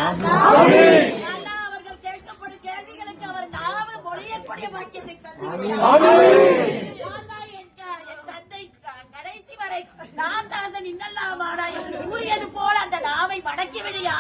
அவர்கள் கேட்கப்படும் கேள்விகளுக்கு அவர் நாம மொழியக்கூடிய வாக்கியத்தை தந்து என் தந்தை கடைசி வரை நான் தாசன் இன்னல்லாமாடா என்று கூறியது போல அந்த நாவை மடக்கி விடியா